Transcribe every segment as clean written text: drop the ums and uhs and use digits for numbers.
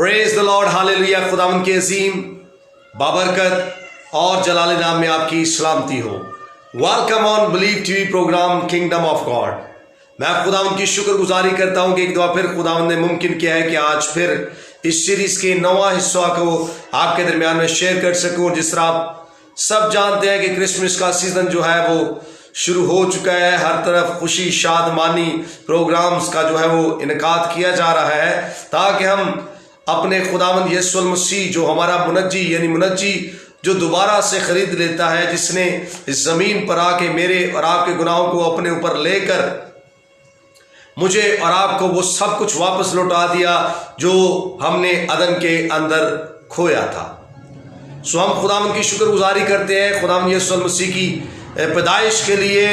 Praise the Lord, hallelujah. खुदावंद के अजीम बाबरकत और जलाल नाम में आपकी सलामती हो। Welcome on Believe TV programme kingdom of God. मैं खुदावंद की शुक्रगुजारी करता हूं कि एक दफा फिर खुदावंद ने मुमकिन किया है कि आज फिर इस सीरीज के 9वां हिस्सा को आपके दरमियान में शेयर कर सकूं। जिस तरह आप सब जानते हैं कि क्रिसमस का सीजन जो है वो शुरू हो चुका है। हर तरफ खुशी शादमानी प्रोग्राम्स का जो है वो इनकाद किया जा रहा है ताकि हम अपने खुदावंद यीशु मसीह जो हमारा मुनज्जी जो दोबारा से खरीद लेता है, जिसने इस जमीन पर आके मेरे और आपके गुनाहों को अपने ऊपर लेकर मुझे और आपको वो सब कुछ वापस लौटा दिया जो हमने अदन के अंदर खोया था। सो हम खुदावंद की शुक्रगुजारी करते हैं खुदावंद यीशु मसीह की पैदाइश के लिए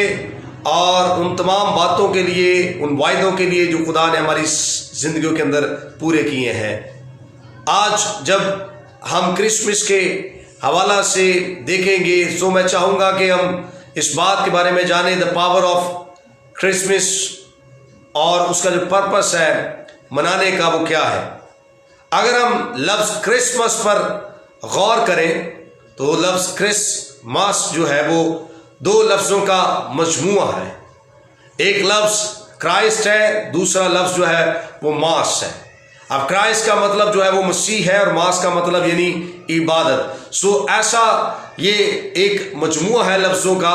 और उन तमाम बातों के लिए, उन वायदों के लिए जो खुदा ने हमारी जिंदगियों के अंदर पूरे किए हैं। आज जब हम क्रिसमस के हवाला से देखेंगे तो मैं चाहूँगा कि हम इस बात के बारे में जानें, द पावर ऑफ क्रिसमस, और उसका जो पर्पस है मनाने का वो क्या है। अगर हम लफ्ज़ क्रिसमस पर गौर करें तो लफ्ज़ क्रिसमस जो है वो दो लफ्ज़ों का मजमूआ है। एक लफ्ज़ क्राइस्ट है, दूसरा लफ्ज़ जो है वो मास है। अब क्राइस्ट का मतलब जो है वो मसीह है और मास का मतलब यानी इबादत। सो ऐसा ये एक मजमूआ है लफ्ज़ों का,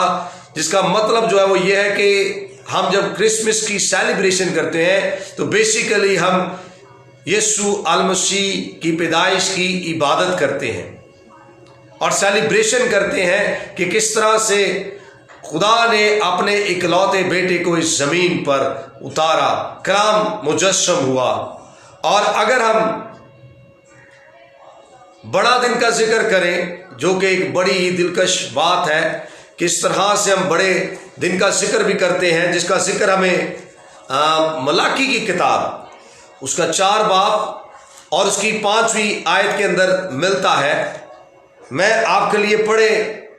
जिसका मतलब जो है वो ये है कि हम जब क्रिसमस की सेलिब्रेशन करते हैं तो बेसिकली हम यीशु मसीह की पैदाइश की इबादत करते हैं और सेलिब्रेशन करते हैं कि किस तरह से खुदा ने अपने इकलौते बेटे को इस ज़मीन पर उतारा, कलाम मुजस्सम हुआ। और अगर हम बड़ा दिन का जिक्र करें, जो कि एक बड़ी ही दिलकश बात है, किस तरह से हम बड़े दिन का जिक्र भी करते हैं, जिसका जिक्र हमें मलाकी की किताब उसका 4 बाब और उसकी 5वीं आयत के अंदर मिलता है। मैं आपके लिए पढ़े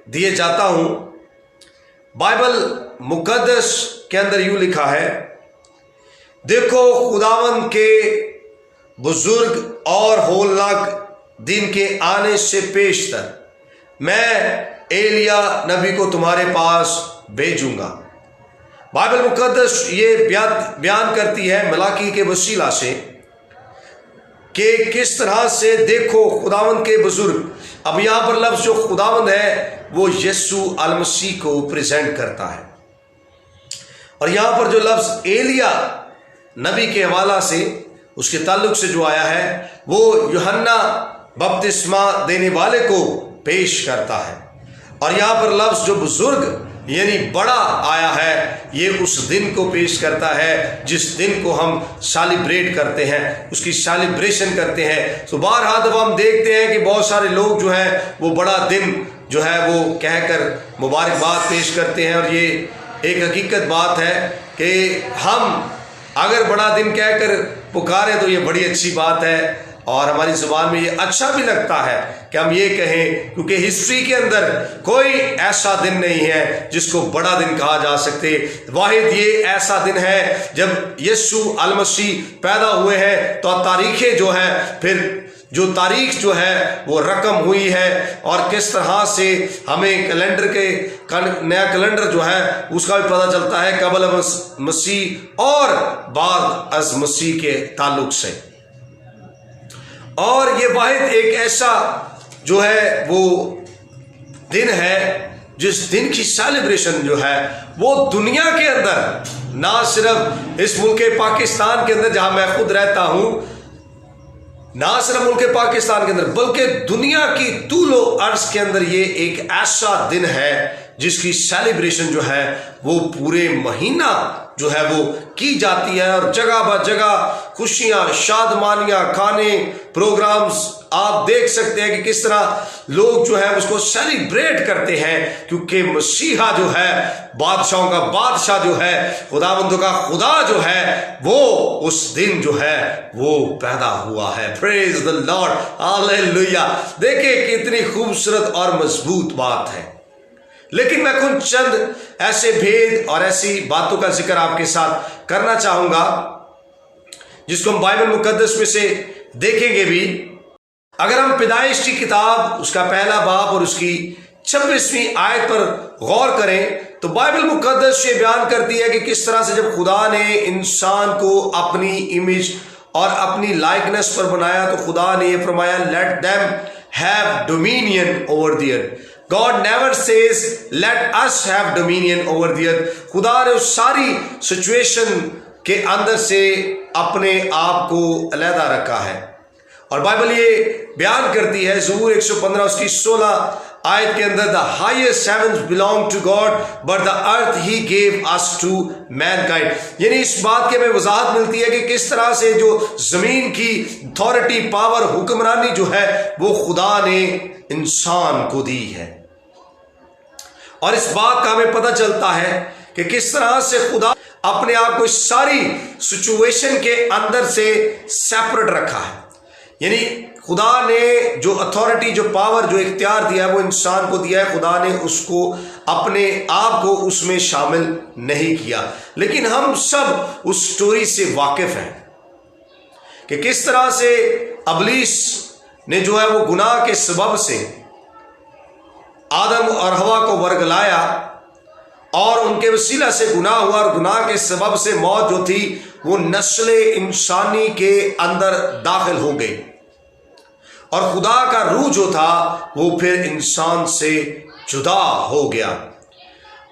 दिए जाता हूं। बाइबल मुकद्दस के अंदर यूं लिखा है, देखो खुदावंद के बुजुर्ग और होलनाक दिन के आने से पेशतर मैं एलिया नबी को तुम्हारे पास भेजूंगा। बाइबल मुकद्दस ये बयान करती है मलाकी के वसीला से कि किस तरह से देखो खुदावंद के बुजुर्ग। अब यहां पर लफ्ज़ जो खुदावंद है वो यीशु मसीह को प्रेजेंट करता है, और यहां पर जो लफ्ज़ एलिया नबी के हवाला से उसके ताल्लुक से जो आया है वो यूहन्ना बपतिस्मा देने वाले को पेश करता है। और यहाँ पर लफ्ज़ जो बुजुर्ग यानी बड़ा आया है, ये उस दिन को पेश करता है जिस दिन को हम सेलिब्रेट करते हैं, उसकी सेलिब्रेशन करते हैं। तो बारहा दफ़ा हम देखते हैं कि बहुत सारे लोग जो हैं वो बड़ा दिन जो है वो कहकर मुबारकबाद पेश करते हैं। और ये एक हकीकत बात है कि हम अगर बड़ा दिन कहकर पुकारें तो ये बड़ी अच्छी बात है, और हमारी जुबान में ये अच्छा भी लगता है कि हम ये कहें, क्योंकि हिस्ट्री के अंदर कोई ऐसा दिन नहीं है जिसको बड़ा दिन कहा जा सके। वाहिद ये ऐसा दिन है जब यीशु मसीह पैदा हुए हैं, तो तारीखें जो है, फिर जो तारीख जो है वो रकम हुई है, और किस तरह से हमें कैलेंडर के नया कैलेंडर जो है उसका भी पता चलता है कबल मसीह और बाद अज मसीह के ताल्लुक से। और ये वाहिद एक ऐसा जो है वो दिन है जिस दिन की सेलिब्रेशन जो है वो दुनिया के अंदर, ना सिर्फ इस मुल्क पाकिस्तान के अंदर जहां मैं खुद रहता हूं, ना सिर्फ मुल्क पाकिस्तान के अंदर बल्कि दुनिया की तूलो अर्ज के अंदर ये एक ऐसा दिन है जिसकी सेलिब्रेशन जो है वो पूरे महीना जो है वो की जाती है। और जगह ब जगह खुशियां शादमानियां, खाने, प्रोग्राम्स आप देख सकते हैं कि किस तरह लोग जो है उसको सेलिब्रेट करते हैं, क्योंकि मसीहा जो है बादशाहों का बादशाह जो है, खुदाबंदों का खुदा जो है वो उस दिन जो है वो पैदा हुआ है। Praise the Lord, hallelujah. देखिए कितनी खूबसूरत और मजबूत बात है। लेकिन मैं कुछ चंद ऐसे भेद और ऐसी बातों का जिक्र आपके साथ करना चाहूंगा जिसको हम बाइबल मुकद्दस में से देखेंगे भी। अगर हम पैदाइश की किताब उसका पहला बाब और उसकी 26वीं आयत पर गौर करें तो बाइबल मुकद्दस ये बयान करती है कि किस तरह से जब खुदा ने इंसान को अपनी इमेज और अपनी लाइकनेस पर बनाया तो खुदा ने ये फरमाया, let them have dominion over the earth. God never says let us have dominion over the earth। खुदा ने उस सारी सिचुएशन के अंदर से अपने आप को अलहदा रखा है। और बाइबल ये बयान करती है ज़बूर 115 उसकी 16 आयत के अंदर, the highest heavens belong to God but the earth he gave us to mankind। यानी इस बात की हमें वजाहत मिलती है कि किस तरह से जो जमीन की अथॉरिटी, पावर, हुक्मरानी जो है वो खुदा ने इंसान को दी है। और इस बात का हमें पता चलता है कि किस तरह से खुदा अपने आप को इस सारी सिचुएशन के अंदर से सेपरेट रखा है। यानी खुदा ने जो अथॉरिटी, जो पावर, जो इख्तियार दिया है वो इंसान को दिया है। खुदा ने उसको अपने आप को उसमें शामिल नहीं किया। लेकिन हम सब उस स्टोरी से वाकिफ हैं कि किस तरह से इब्लीस ने जो है वो गुनाह के सबब से आदम और हवा को वर्गलाया और उनके वसीला से गुनाह हुआ और गुनाह के सबब से मौत जो थी वो नस्ल इंसानी के अंदर दाखिल हो गई और खुदा का रूह जो था वो फिर इंसान से जुदा हो गया।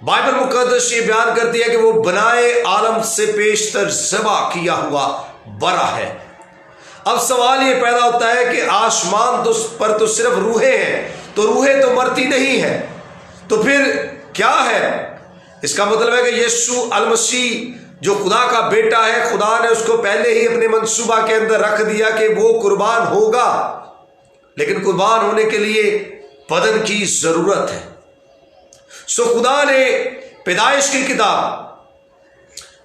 बाइबल मुकद्दस ये बयान करती है कि वो बनाए आलम से पेशतर ज़बा किया हुआ बरा है। अब सवाल ये पैदा होता है कि आसमान पर तो सिर्फ रूहें हैं, तो रूहें तो मरती नहीं है, तो फिर क्या है? इसका मतलब है कि यीशु अल मसीह जो खुदा का बेटा है, खुदा ने उसको पहले ही अपने मंसूबा के अंदर रख दिया कि वो कुर्बान होगा, लेकिन कुर्बान होने के लिए बदन की जरूरत है। सो खुदा ने पैदाइश की किताब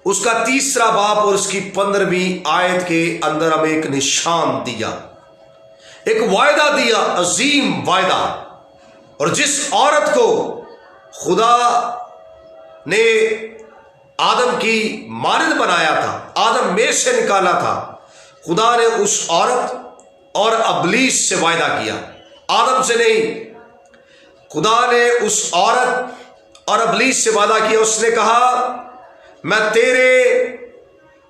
उसका 3रा बाब और उसकी 15वीं आयत के अंदर हमें एक निशान दिया, एक वायदा दिया, अजीम वायदा। और जिस औरत को खुदा ने आदम की मानद बनाया था, आदम में से निकाला था, खुदा ने उस औरत और इब्लीस से वायदा किया, आदम से नहीं। खुदा ने उस औरत और इब्लीस से वादा किया। उसने कहा, मैं तेरे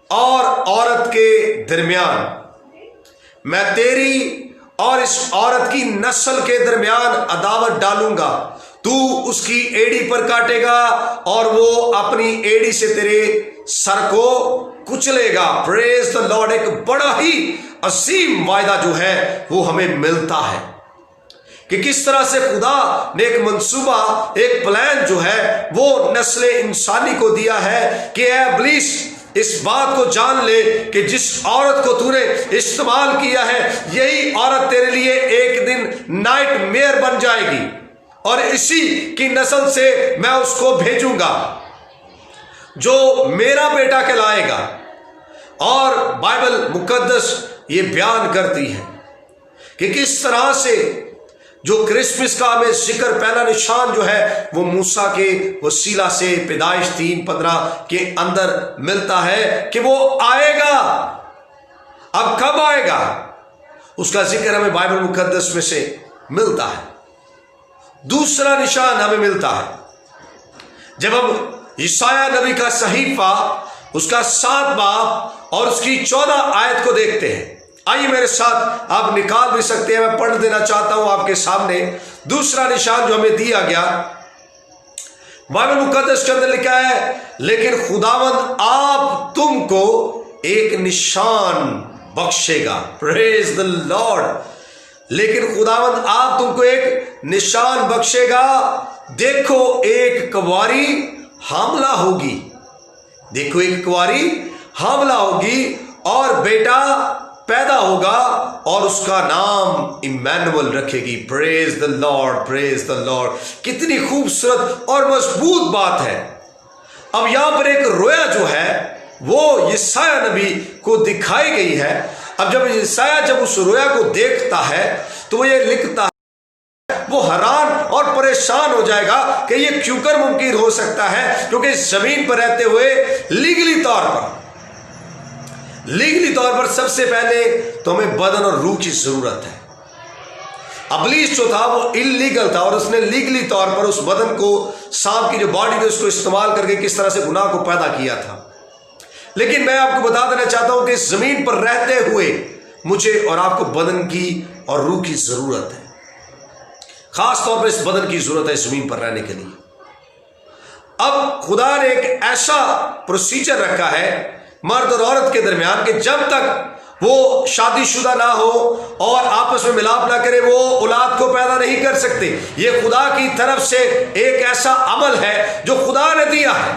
और औरत के दरमियान, मैं तेरी और इस औरत की नस्ल के दरमियान अदावत डालूंगा, तू उसकी एड़ी पर काटेगा और वो अपनी एड़ी से तेरे सर को कुचलेगा। Praise the Lord. एक बड़ा ही असीम वायदा जो है वो हमें मिलता है कि किस तरह से खुदा ने एक मंसूबा, एक प्लान जो है वो नस्ल इंसानी को दिया है कि ऐ इब्लीस, इस बात को जान ले कि जिस औरत को तूने इस्तेमाल किया है यही औरत तेरे लिए एक दिन नाइट मेयर बन जाएगी और इसी की नस्ल से मैं उसको भेजूंगा जो मेरा बेटा कहलाएगा। और बाइबल मुकद्दस ये बयान करती है कि किस तरह से जो क्रिसमस का हमें जिक्र, पहला निशान जो है वो मूसा के वसीला से पैदाइश 3:15 के अंदर मिलता है कि वो आएगा। अब कब आएगा उसका जिक्र हमें बाइबल मुकद्दस में से मिलता है। दूसरा निशान हमें मिलता है जब हम यशायाह नबी का सहीफा उसका 7 बाब और उसकी 14 आयत को देखते हैं। आइए मेरे साथ, आप निकाल भी सकते हैं, मैं पढ़ देना चाहता हूं आपके सामने। दूसरा निशान जो हमें दिया गया, बाइबल मुकद्दस के अंदर लिखा है, लेकिन खुदावंद आप तुमको एक निशान बख्शेगा। Praise the Lord. लेकिन खुदावंद आप तुमको एक निशान बख्शेगा। देखो एक कुंवारी हामला होगी, देखो एक कुंवारी हामला होगी और बेटा पैदा होगा और उसका नाम इमैनुअल रखेगी। Praise the Lord, praise the Lord. कितनी खूबसूरत और मजबूत बात है। अब यहां पर एक रोया जो है वो यशायाह नबी को दिखाई गई है। अब जब यशायाह जब उस रोया को देखता है तो वो ये लिखता है, वो हैरान और परेशान हो जाएगा कि ये क्यों कर मुमकिन हो सकता है, क्योंकि इस जमीन पर रहते हुए लीगली तौर पर लीगली तौर पर सबसे पहले तो हमें बदन और रूह की जरूरत है। अबलीस जो था वो इलीगल था और उसने लीगली तौर पर उस बदन को, सांप की जो बॉडी थी उसको इस्तेमाल करके किस तरह से गुनाह को पैदा किया था। लेकिन मैं आपको बता देना चाहता हूं कि इस जमीन पर रहते हुए मुझे और आपको बदन की और रूह की जरूरत है। खास तौर पर इस बदन की जरूरत है जमीन पर रहने के लिए। अब खुदा ने एक ऐसा प्रोसीजर रखा है मर्द और औरत के दरमियान कि जब तक वो शादीशुदा ना हो और आपस में मिलाप ना करे, वो औलाद को पैदा नहीं कर सकते। ये खुदा की तरफ से एक ऐसा अमल है जो खुदा ने दिया है।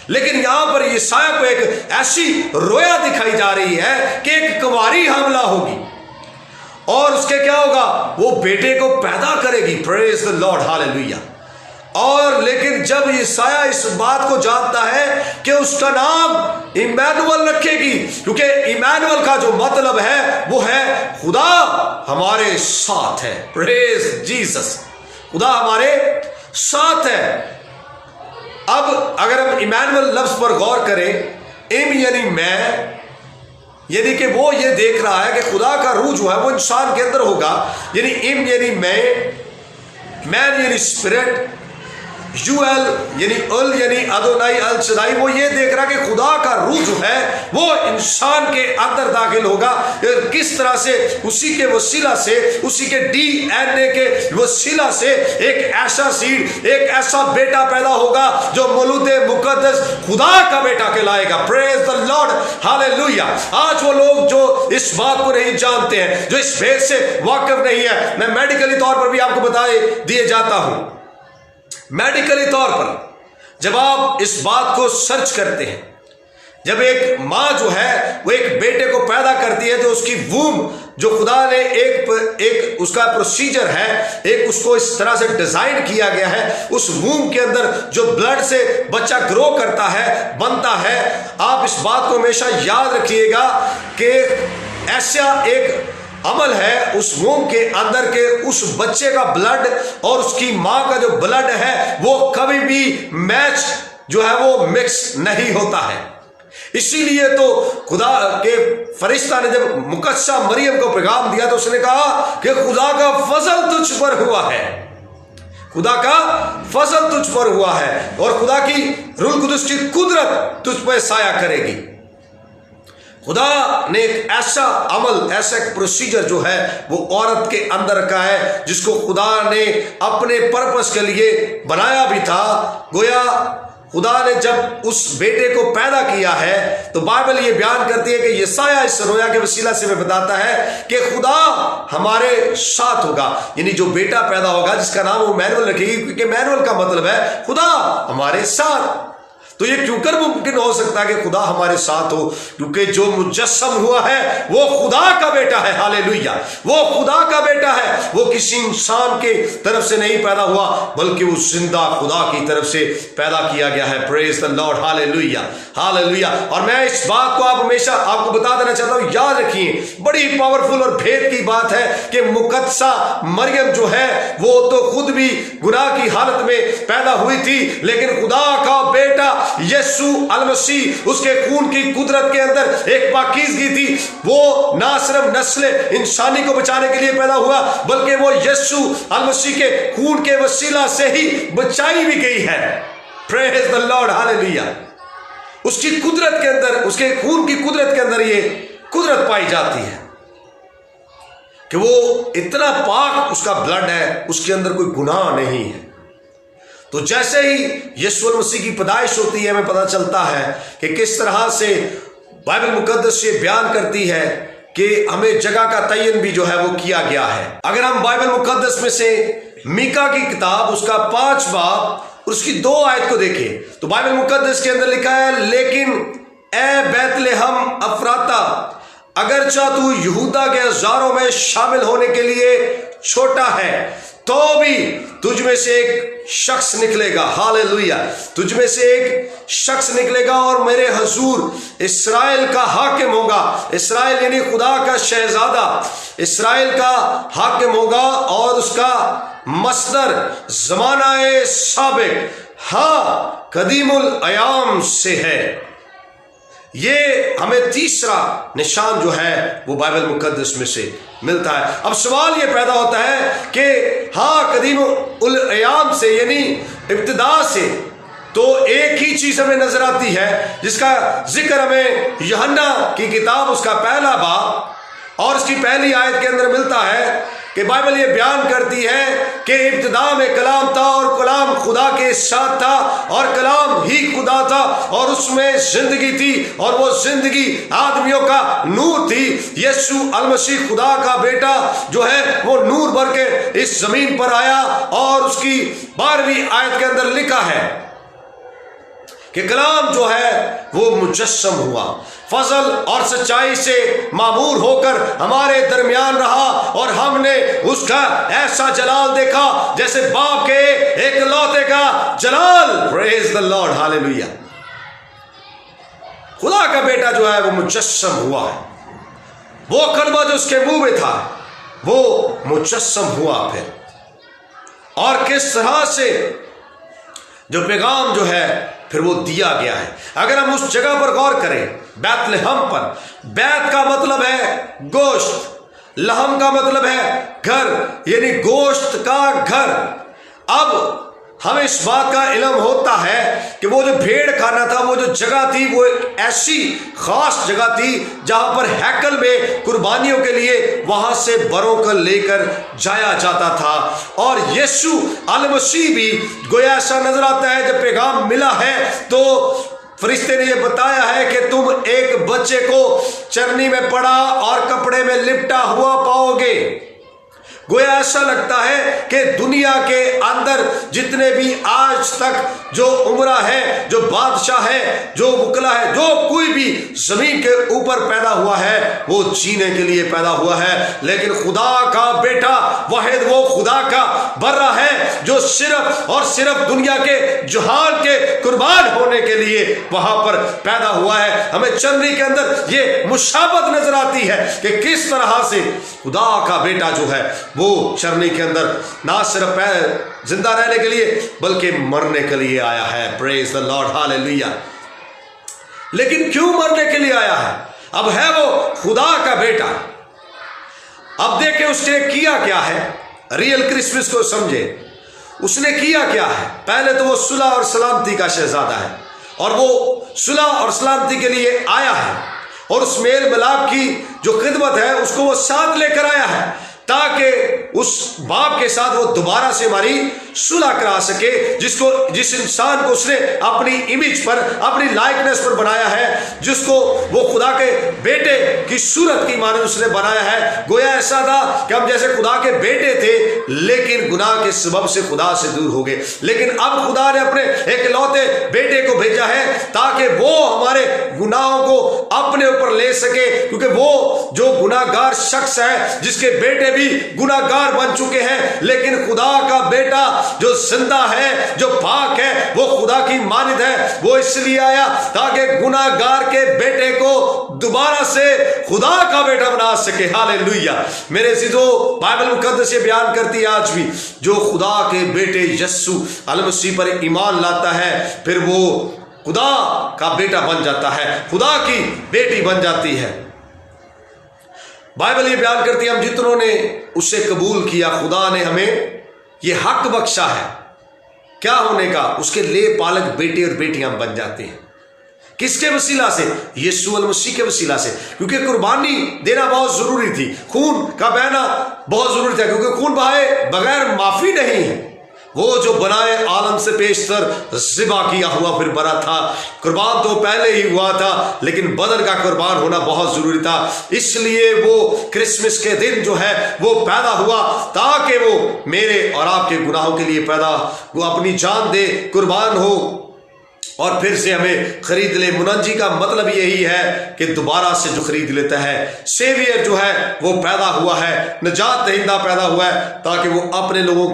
लेकिन यहां पर यशायाह को एक ऐसी रोया दिखाई जा रही है कि एक कुंवारी हमला होगी और उसके क्या होगा, वो बेटे को पैदा करेगी। Praise the Lord, hallelujah. और लेकिन जब यशायाह इस बात को जानता है कि उसका नाम इमैनुअल रखेगी, क्योंकि इमैनुअल का जो मतलब है वो है खुदा हमारे साथ है। प्रेज जीसस, खुदा हमारे साथ है। अब अगर हम इमैनुअल लफ्ज पर गौर करें, इम यानी मैं, यानी कि वो ये देख रहा है कि खुदा का रूह जो है वो इंसान के अंदर होगा। यानी इम यानी मैन यानी स्पिरिट, यूएल यानी उल यानी अदोनाई अल शदाई, वो ये देख रहा कि खुदा का रूह जो है वो इंसान के अंदर दाखिल होगा। किस तरह से उसी के वसीला से, उसी के डीएनए के वसीला से एक ऐसा सीड, एक ऐसा बेटा पैदा होगा जो मौलूद मुकद्दस खुदा का बेटा कहलाएगा। Praise the Lord, hallelujah. आज वो लोग जो इस बात को नहीं जानते हैं, जो इस भेद से वाकिफ नहीं है, मैं मेडिकली तौर पर भी आपको बताए दिए जाता हूं। मेडिकली तौर पर जब आप इस बात को सर्च करते हैं, जब एक माँ जो है वो एक बेटे को पैदा करती है, तो उसकी वूम जो खुदा ने एक उसका प्रोसीजर है, एक उसको इस तरह से डिजाइन किया गया है, उस वूम के अंदर जो ब्लड से बच्चा ग्रो करता है, बनता है। आप इस बात को हमेशा याद रखिएगा कि ऐसा एक अमल है उस वूम के अंदर के उस बच्चे का ब्लड और उसकी मां का जो ब्लड है वो कभी भी मैच जो है वो मिक्स नहीं होता है। इसीलिए तो खुदा के फरिश्ता ने जब मुकद्दसा मरियम को पैगाम दिया तो उसने कहा कि खुदा का फजल तुझ पर हुआ है, खुदा का फजल तुझ पर हुआ है और खुदा की रूह कुदस की कुदरत तुझ पर साया करेगी। खुदा ने एक ऐसा अमल, ऐसा एक प्रोसीजर जो है वो औरत के अंदर रखा है, जिसको खुदा ने अपने पर्पस के लिए बनाया भी था। गोया खुदा ने जब उस बेटे को पैदा किया है तो बाइबल ये बयान करती है कि यशायाह इस रोया के वसीला से में बताता है कि खुदा हमारे साथ होगा। यानी जो बेटा पैदा होगा जिसका नाम वो मैनुअल रखेगी, क्योंकि मैनुअल का मतलब है खुदा हमारे साथ। तो ये क्यों कर मुमकिन हो सकता है कि खुदा हमारे साथ हो, क्योंकि जो मुजस्सम हुआ है वो खुदा का बेटा है। हालेलुया, वो खुदा का बेटा है। वो किसी इंसान के तरफ से नहीं पैदा हुआ, बल्कि वो जिंदा खुदा की तरफ से पैदा किया गया है। Praise the Lord, hallelujah, hallelujah. और मैं इस बात को आप हमेशा आपको बता देना चाहता हूं, याद रखिए, बड़ी पावरफुल और भेद की बात है कि मुकद्दसा मरियम जो है वो तो खुद भी गुनाह की हालत में पैदा हुई थी, लेकिन खुदा का बेटा यीशु अल मसीह, उसके खून की कुदरत के अंदर एक पाकीज़गी थी। वो ना सिर्फ नस्ल इंसानी को बचाने के लिए पैदा हुआ, बल्कि वो यीशु अल मसीह के खून के वसीला से ही बचाई भी गई है। Praise the Lord, hallelujah. उसकी कुदरत के अंदर, उसके खून की कुदरत के अंदर ये कुदरत पाई जाती है कि वो इतना पाक उसका ब्लड है, उसके अंदर कोई गुनाह नहीं है। तो जैसे ही यीशु मसीह की पैदाइश होती है, हमें पता चलता है कि किस तरह से बाइबल मुकद्दस ये बयान करती है कि हमें जगह का तयन भी जो है वो किया गया है। अगर हम बाइबल मुकद्दस में से मीका की किताब उसका 5 बाब उसकी 2 आयत को देखें तो बाइबल मुकद्दस के अंदर लिखा है, लेकिन ए बैतलहम अफराता, अगरचा तू यहूदा के हजारों में शामिल होने के लिए छोटा है, तो भी तुझ में से एक शख्स निकलेगा। हालेलुया, तुझ में से एक शख्स निकलेगा और मेरे हजूर इस्राएल का हाकिम होगा। इस्राएल यानी खुदा का शहजादा, इस्राएल का हाकिम होगा और उसका मसदर जमाना साबिक, हाँ, कदीमुल अयाम से है। یہ ہمیں تیسرا نشان جو ہے وہ بائبل مقدس میں سے ملتا ہے۔ اب سوال یہ پیدا ہوتا ہے کہ ہاں قدیم الایام سے یعنی ابتدا سے تو ایک ہی چیز ہمیں نظر آتی ہے جس کا ذکر ہمیں یوحنا کی کتاب اس کا پہلا باب اور اس کی پہلی آیت کے اندر ملتا ہے کہ بائبل یہ بیان کرتی ہے کہ ابتدا میں کلام تھا اور کلام خدا کے ساتھ تھا اور کلام ہی خدا تھا اور اس میں زندگی تھی اور وہ زندگی آدمیوں کا نور تھی۔ یسوع المسیح خدا کا بیٹا جو ہے وہ نور بھر کے اس زمین پر آیا اور اس کی 12ویں آیت کے اندر لکھا ہے کہ کلام جو ہے وہ مجسم ہوا، فضل اور سچائی سے معمور ہو کر ہمارے درمیان رہا اور ہم نے اس کا ایسا جلال دیکھا جیسے باپ کے ایک لوتے کا جلال۔ پریز دی لارڈ، ہاللیلویہ۔ خدا کا بیٹا جو ہے وہ مجسم ہوا ہے، وہ کلمہ جو اس کے منہ میں تھا وہ مجسم ہوا پھر، اور کس طرح سے جو پیغام جو ہے پھر وہ دیا گیا ہے۔ اگر ہم اس جگہ پر غور کریں، بیت لحم پر، بیت کا مطلب ہے گوشت، لحم کا مطلب ہے گھر، یعنی گوشت کا گھر۔ اب ہمیں اس بات کا علم ہوتا ہے کہ وہ جو بھیڑ کھانا تھا، وہ جو جگہ تھی وہ ایک ایسی خاص جگہ تھی جہاں پر ہیکل میں قربانیوں کے لیے وہاں سے بروں کو لے کر جایا جاتا تھا۔ اور یسوع المسیح بھی گویا ایسا نظر آتا ہے جب پیغام ملا ہے تو فرشتے نے یہ بتایا ہے کہ تم ایک بچے کو چرنی میں پڑا اور کپڑے میں لپٹا ہوا پاؤ گے۔ گویا ایسا لگتا ہے کہ دنیا کے اندر جتنے بھی آج تک جو عمرہ ہے، جو بادشاہ ہے، جو وکلا ہے، جو کوئی بھی زمین کے اوپر پیدا ہوا ہے وہ جینے کے لیے پیدا ہوا ہے، لیکن خدا کا بیٹا واحد وہ خدا کا برہ ہے جو صرف اور صرف دنیا کے جہان کے قربان ہونے کے لیے وہاں پر پیدا ہوا ہے۔ ہمیں چرنی کے اندر یہ مشابہت نظر آتی ہے کہ کس طرح سے خدا کا بیٹا جو ہے وہ چرنی کے اندر نہ صرف زندہ رہنے کے لیے بلکہ مرنے کے لیے آیا ہے۔ پریز دی لارڈ، ہاللیلویہ۔ لیکن کیوں مرنے کے لیے آیا ہے؟ اب ہے وہ خدا کا بیٹا، اب دیکھیں اس نے کیا کیا ہے، ریئل کرسمس کو سمجھے۔ اس نے کیا کیا ہے؟ پہلے تو وہ صلح اور سلامتی کا شہزادہ ہے اور وہ صلح اور سلامتی کے لیے آیا ہے، اور اس میل ملاپ کی جو خدمت ہے اس کو وہ ساتھ لے کر آیا ہے تاکہ اس باپ کے ساتھ وہ دوبارہ سے ہماری صلح کرا سکے، جس انسان کو اس نے اپنی امیج پر، اپنی لائکنس پر بنایا ہے، جس کو وہ خدا کے بیٹے کی صورت کی مانند اس نے بنایا ہے۔ گویا ایسا تھا کہ ہم جیسے خدا کے بیٹے تھے لیکن گناہ کے سبب سے خدا سے دور ہو گئے، لیکن اب خدا نے اپنے ایک لوتے بیٹے کو بھیجا ہے تاکہ وہ ہمارے گناہوں کو اپنے اوپر لے سکے، کیونکہ وہ جو گناہ گار شخص ہے جس کے بیٹے بھی گناہ گار بن چکے ہیں، لیکن خدا کا بیٹا جو زندہ ہے، جو پاک ہے، وہ خدا کی مانند ہے۔ وہ اس لیے آیا تاکہ گناہ گار کے بیٹے کو دوبارہ سے خدا کا بیٹا بنا سکے۔ ہاللیلویہ۔ میرے عزیزو، بائبل مقدس یہ بیان کرتی ہے آج بھی جو خدا کے بیٹے یسوع المسیح پر ایمان لاتا ہے پھر وہ خدا کا بیٹا بن جاتا ہے، خدا کی بیٹی بن جاتی ہے۔ بائبل یہ بیان کرتی ہے ہم جتنوں نے اسے قبول کیا خدا نے ہمیں یہ حق بخشا ہے کیا ہونے کا، اس کے لے پالک بیٹے اور بیٹیاں بن جاتے ہیں۔ کس کے وسیلہ سے؟ یسوع المسیح کے وسیلہ سے، کیونکہ قربانی دینا بہت ضروری تھی، خون کا بہنا بہت ضروری تھا، کیونکہ خون بہائے بغیر معافی نہیں ہے۔ وہ جو بنائے عالم سے پیشتر ذبح کیا ہوا پھر برا تھا، قربان تو پہلے ہی ہوا تھا لیکن بدن کا قربان ہونا بہت ضروری تھا، اس لیے وہ کرسمس کے دن جو ہے وہ پیدا ہوا تاکہ وہ میرے اور آپ کے گناہوں کے لیے پیدا، وہ اپنی جان دے، قربان ہو اور پھر سے ہمیں خرید لے۔ منجی کا مطلب یہی ہے کہ دوبارہ سے جو خرید لیتا ہے، سیویئر جو ہے وہ پیدا ہوا ہے، نجات دہندہ پیدا ہوا ہے تاکہ وہ اپنے لوگوں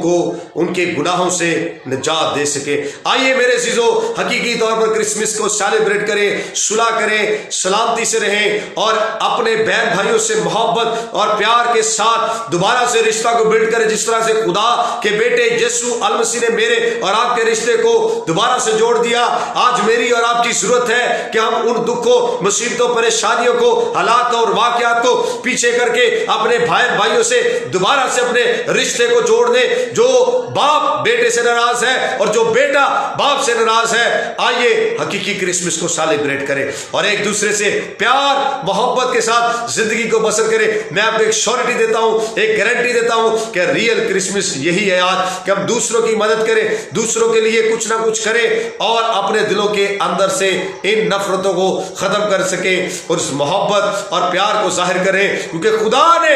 کو ان کے گناہوں سے نجات دے سکے۔ آئیے میرے عزیزو، حقیقی طور پر کرسمس کو سیلیبریٹ کریں، صلح کریں، سلامتی سے رہیں اور اپنے بہن بھائیوں سے محبت اور پیار کے ساتھ دوبارہ سے رشتہ کو بلڈ کریں، جس طرح سے خدا کے بیٹے یسوع المسیح نے میرے اور آپ کے رشتے کو دوبارہ दोबारा से जोड़ दिया। आज मेरी और आपकी जरूरत है कि हम उन दुखों, मुसीबतों, परेशानियों को, हालात और वाकयात को पीछे करके अपने भाइयों से दोबारा से अपने रिश्ते को जोड़ दें। जो बाप बेटे से नाराज है और जो बेटा बाप से नाराज है, आइए हकीकी क्रिसमस को सेलिब्रेट करें और एक दूसरे से प्यार मोहब्बत के साथ जिंदगी को बसर करें। मैं आपको एक श्योरिटी देता हूं, एक गारंटी देता हूं कि रियल क्रिसमस यही है आज, कि हम दूसरों की मदद करें, दूसरों के लिए कुछ ना कुछ करें और अपने दिलों के अंदर से इन नफरतों को खत्म कर सके और उस मोहब्बत और प्यार को जाहिर करें। क्योंकि खुदा ने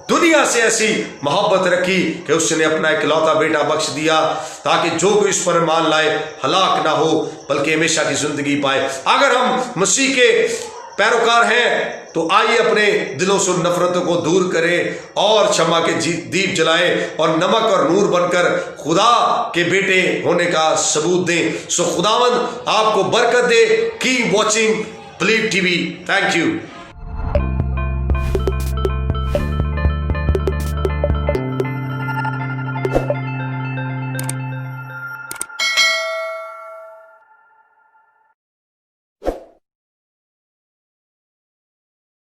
दुनिया से ऐसी मोहब्बत रखी कि उसने अपना इकलौता बेटा बख्श दिया ताकि जो कोई इस पर मान लाए हलाक ना हो बल्कि हमेशा की जिंदगी पाए। अगर हम मसीह के पैरोकार हैं तो आइए अपने दिलों से नफरतों को दूर करें और क्षमा के दीप जलाएं और नमक और नूर बनकर खुदा के बेटे होने का सबूत दें। सो खुदावंद आपको बरकत दे। Keep watching Believe TV. Thank you.